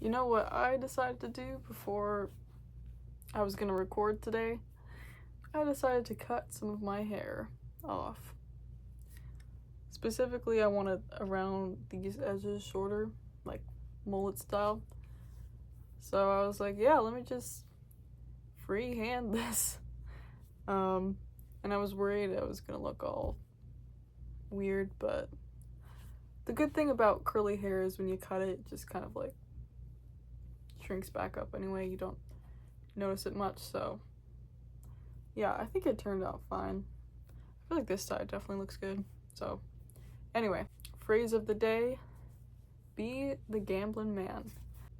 You know what I decided to do before I was gonna record today? I decided to cut some of my hair off. Specifically, I wanted around these edges shorter, like mullet style. So I was like, yeah, let me just freehand this. And I was worried I was gonna look all weird, but the good thing about curly hair is when you cut it, it just kind of like shrinks back up anyway. You don't notice it much, so yeah, I think it turned out fine. I feel like this side definitely looks good. So anyway, phrase of the day, be the gambling man.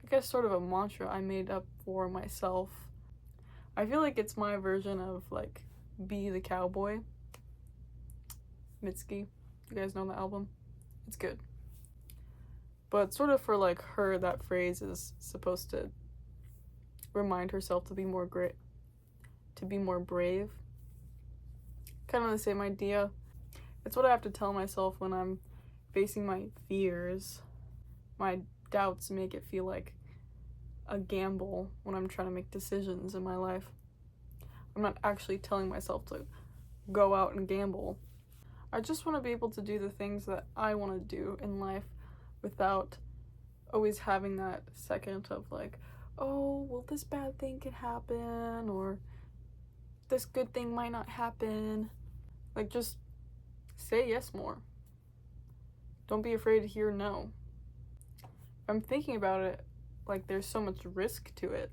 I guess sort of a mantra I made up for myself. I feel like it's my version of like be the cowboy. Mitski, you guys know the album? It's good. But sort of for like her, that phrase is supposed to remind herself to be more brave. Kind of the same idea. It's what I have to tell myself when I'm facing my fears. My doubts make it feel like a gamble when I'm trying to make decisions in my life. I'm not actually telling myself to go out and gamble. I just want to be able to do the things that I want to do in life without always having that second of like, oh, well, this bad thing could happen, or this good thing might not happen. Like, just say yes more. Don't be afraid to hear no. If I'm thinking about it, like, there's so much risk to it,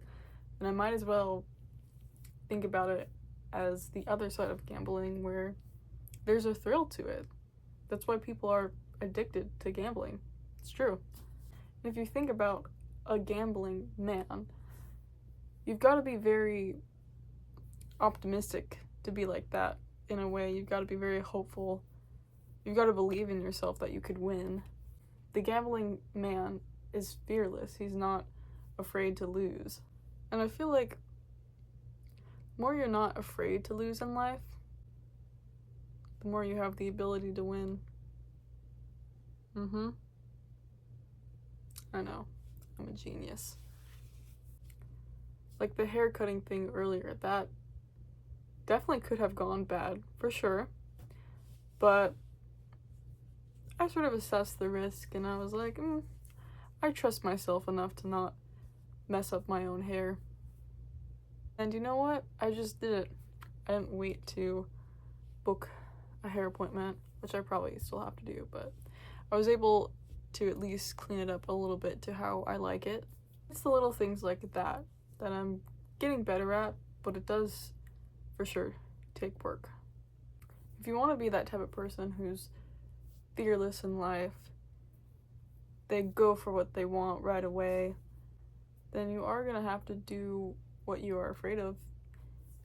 and I might as well think about it as the other side of gambling, where there's a thrill to it. That's why people are addicted to gambling. It's true. And if you think about a gambling man, you've got to be very optimistic to be like that in a way. You've got to be very hopeful. You've got to believe in yourself that you could win. The gambling man is fearless. He's not afraid to lose. And I feel like the more you're not afraid to lose in life, the more you have the ability to win. I know. I'm a genius. Like the hair cutting thing earlier, that definitely could have gone bad, for sure. But I sort of assessed the risk and I was like, I trust myself enough to not mess up my own hair. And you know what? I just did it. I didn't wait to book a hair appointment, which I probably still have to do, but I was able to at least clean it up a little bit to how I like it. It's the little things like that that I'm getting better at, but it does for sure take work. If you want to be that type of person who's fearless in life, they go for what they want right away, then you are going to have to do what you are afraid of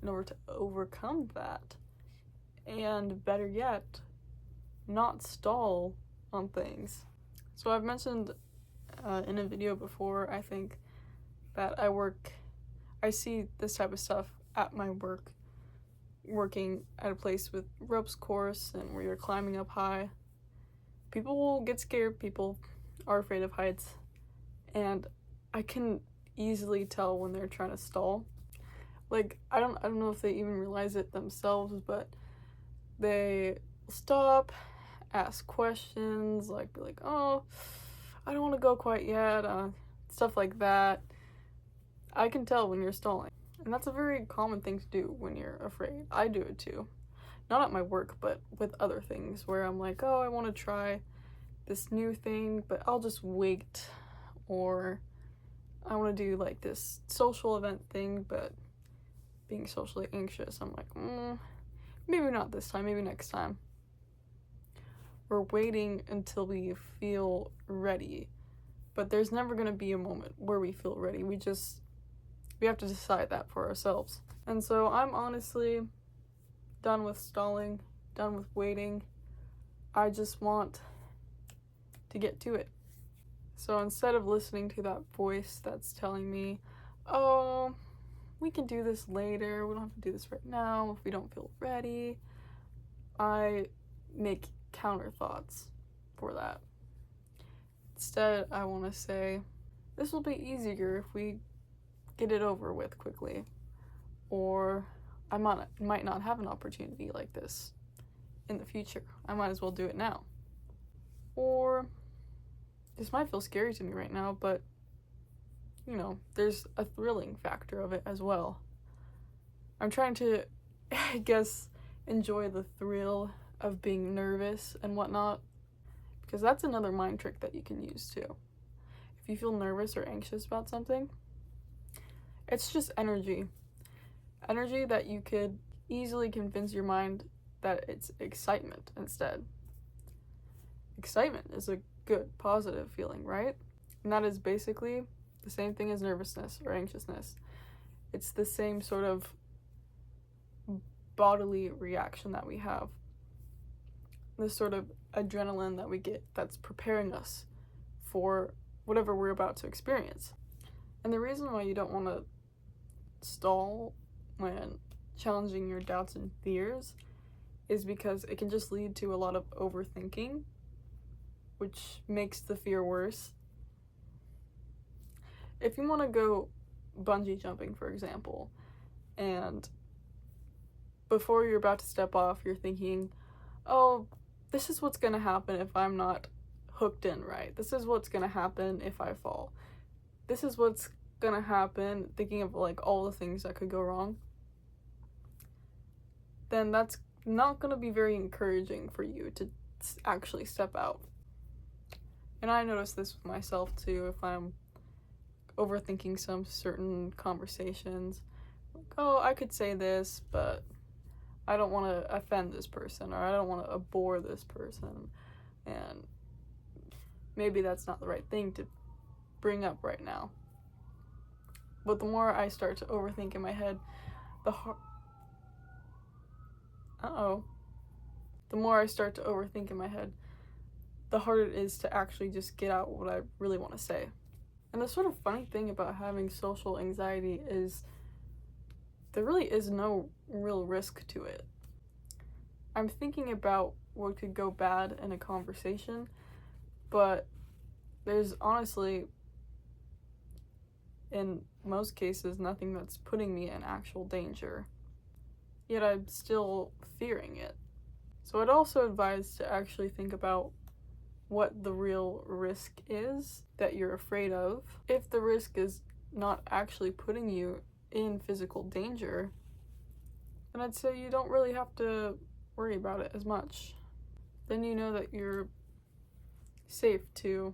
in order to overcome that. And better yet, not stall on things. So I've mentioned in a video before, I think, that I see this type of stuff at my work, working at a place with ropes course and where you're climbing up high. People will get scared, people are afraid of heights, and I can easily tell when they're trying to stall. Like, I don't know if they even realize it themselves, but they stop, ask questions, like be like, oh, I don't want to go quite yet, stuff like that. I can tell when you're stalling, and that's a very common thing to do when you're afraid. I do it too, not at my work, but with other things where I'm like, oh, I want to try this new thing, but I'll just wait, or I want to do like this social event thing, but being socially anxious, I'm like, maybe not this time, maybe next time. We're waiting until we feel ready, but there's never going to be a moment where we feel ready. We have to decide that for ourselves. And so I'm honestly done with stalling, done with waiting. I just want to get to it. So instead of listening to that voice that's telling me, oh, we can do this later, we don't have to do this right now if we don't feel ready, I make counter thoughts for that. Instead, I want to say, this will be easier if we get it over with quickly. Or I might not have an opportunity like this in the future. I might as well do it now. Or this might feel scary to me right now, but there's a thrilling factor of it as well. I'm trying to, I guess, enjoy the thrill of being nervous and whatnot, because that's another mind trick that you can use too. If you feel nervous or anxious about something, it's just energy that you could easily convince your mind that it's excitement instead. Excitement is a good, positive feeling, right? And that is basically the same thing as nervousness or anxiousness. It's the same sort of bodily reaction that we have. This sort of adrenaline that we get that's preparing us for whatever we're about to experience. And the reason why you don't want to stall when challenging your doubts and fears is because it can just lead to a lot of overthinking, which makes the fear worse. If you want to go bungee jumping, for example, and before you're about to step off, you're thinking, oh, this is what's going to happen if I'm not hooked in right. This is what's going to happen if I fall. This is what's going to happen, thinking of like all the things that could go wrong. Then that's not going to be very encouraging for you to actually step out. And I notice this with myself too, if I'm overthinking some certain conversations. Like, oh, I could say this, but I don't want to offend this person, or I don't want to bore this person, and maybe that's not the right thing to bring up right now. But the more I start to overthink in my head, the more I start to overthink in my head, the harder it is to actually just get out what I really want to say. And the sort of funny thing about having social anxiety is there really is no real risk to it. I'm thinking about what could go bad in a conversation, but there's honestly, in most cases, nothing that's putting me in actual danger. Yet I'm still fearing it. So I'd also advise to actually think about what the real risk is that you're afraid of. If the risk is not actually putting you in physical danger, then I'd say you don't really have to worry about it as much. Then you know that you're safe to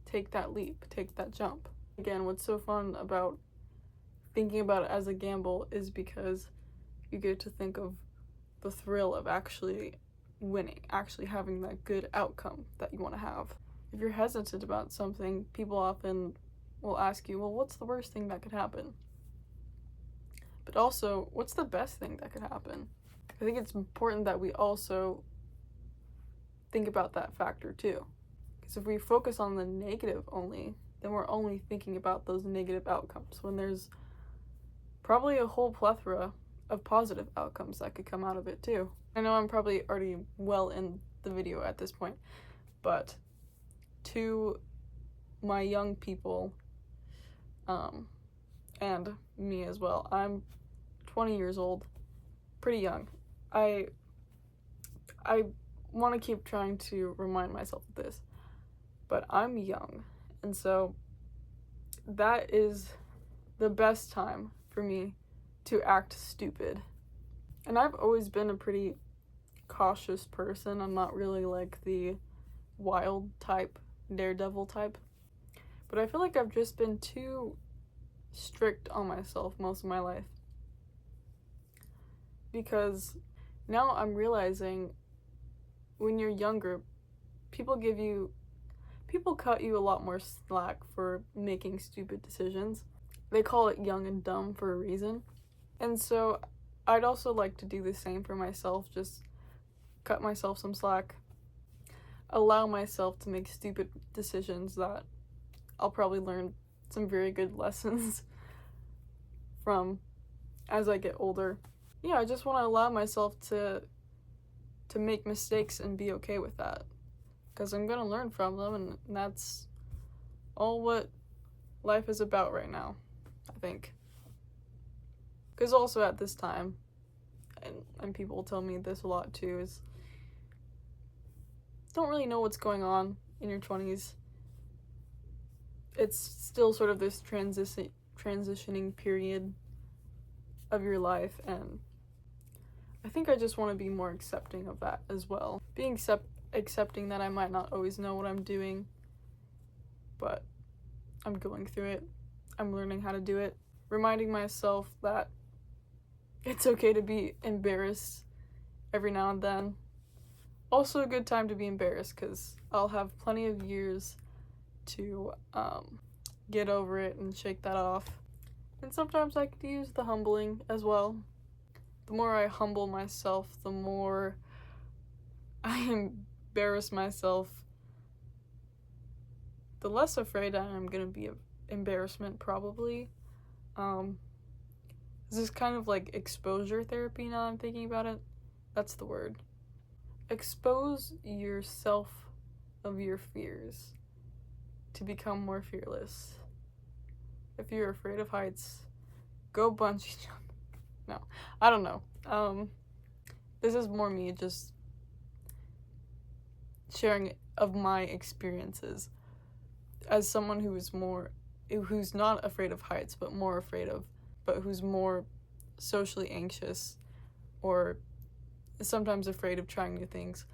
take that leap, take that jump. Again, what's so fun about thinking about it as a gamble is because you get to think of the thrill of actually winning, actually having that good outcome that you want to have. If you're hesitant about something, people often will ask you, well, what's the worst thing that could happen? But also, what's the best thing that could happen? I think it's important that we also think about that factor too. Because if we focus on the negative only, then we're only thinking about those negative outcomes when there's probably a whole plethora of positive outcomes that could come out of it too. I know I'm probably already well in the video at this point, but to my young people, and me as well, I'm 20 years old, pretty young. I want to keep trying to remind myself of this, but I'm young, and so that is the best time for me to act stupid. And I've always been a pretty cautious person. I'm not really like the wild type, daredevil type. But I feel like I've just been too strict on myself most of my life. Because now I'm realizing when you're younger, people cut you a lot more slack for making stupid decisions. They call it young and dumb for a reason. And so I'd also like to do the same for myself, just cut myself some slack, allow myself to make stupid decisions that I'll probably learn some very good lessons from as I get older. Yeah, I just want to allow myself to make mistakes and be okay with that, because I'm going to learn from them, and that's all what life is about right now, I think. Because also at this time, and people tell me this a lot too, is don't really know what's going on in your 20s. It's still sort of this transitioning period of your life, and I think I just want to be more accepting of that as well. Being accepting that I might not always know what I'm doing, but I'm going through it. I'm learning how to do it. Reminding myself that it's okay to be embarrassed every now and then. Also a good time to be embarrassed, because I'll have plenty of years to get over it and shake that off. And sometimes I could use the humbling as well. The more I humble myself, the more I embarrass myself, the less afraid I am gonna be of embarrassment, probably. This is kind of like exposure therapy now I'm thinking about it. That's the word. Expose yourself of your fears to become more fearless. If you're afraid of heights, go bungee jump. No, I don't know. This is more me just sharing of my experiences as someone who's not afraid of heights, but who's more socially anxious, or sometimes afraid of trying new things.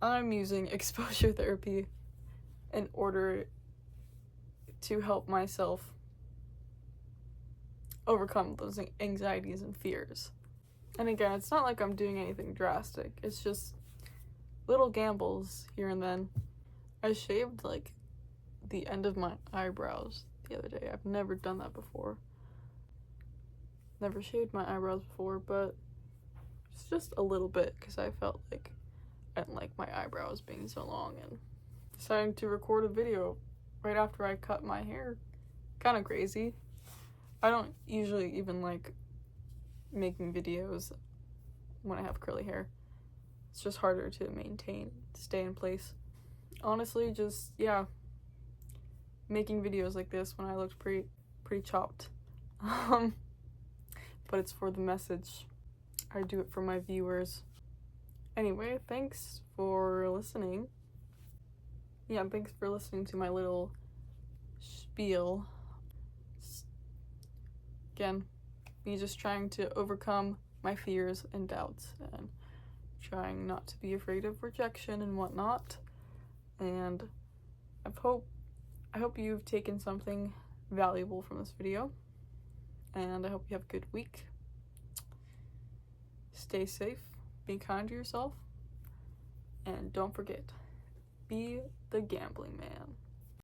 I'm using exposure therapy in order to help myself overcome those anxieties and fears. And again, it's not like I'm doing anything drastic. It's just little gambles here and then. I shaved like the end of my eyebrows the other day. I've never done that before. Never shaved my eyebrows before, but it's just a little bit because I felt like I didn't like my eyebrows being so long, and deciding to record a video right after I cut my hair. Kind of crazy. I don't usually even like making videos when I have curly hair. It's just harder to maintain, to stay in place. Honestly, just, yeah, making videos like this when I looked pretty chopped. But it's for the message. I do it for my viewers. Anyway, thanks for listening. Yeah, thanks for listening to my little spiel. Again, me just trying to overcome my fears and doubts, and trying not to be afraid of rejection and whatnot. And I hope you've taken something valuable from this video, and I hope you have a good week. Stay safe, be kind to yourself, and don't forget, be the gambling man.